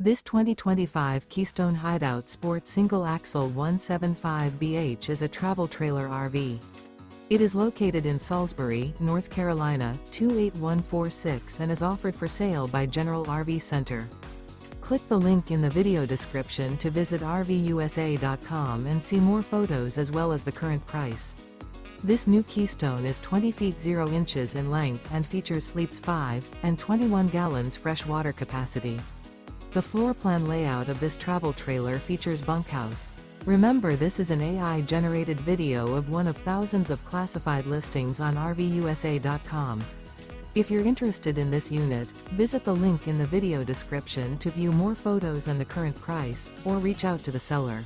This 2025 Keystone Hideout Sport Single-Axle 175BH is a travel trailer RV. It is located in Salisbury, North Carolina, 28146 and is offered for sale by General RV Center. Click the link in the video description to visit RVUSA.com and see more photos as well as the current price. This new Keystone is 20 feet 0 inches in length and features sleeps 5 and 21 gallons fresh water capacity. The floor plan layout of this travel trailer features bunkhouse. Remember, this is an AI-generated video of one of thousands of classified listings on RVUSA.com. If you're interested in this unit, visit the link in the video description to view more photos and the current price, or reach out to the seller.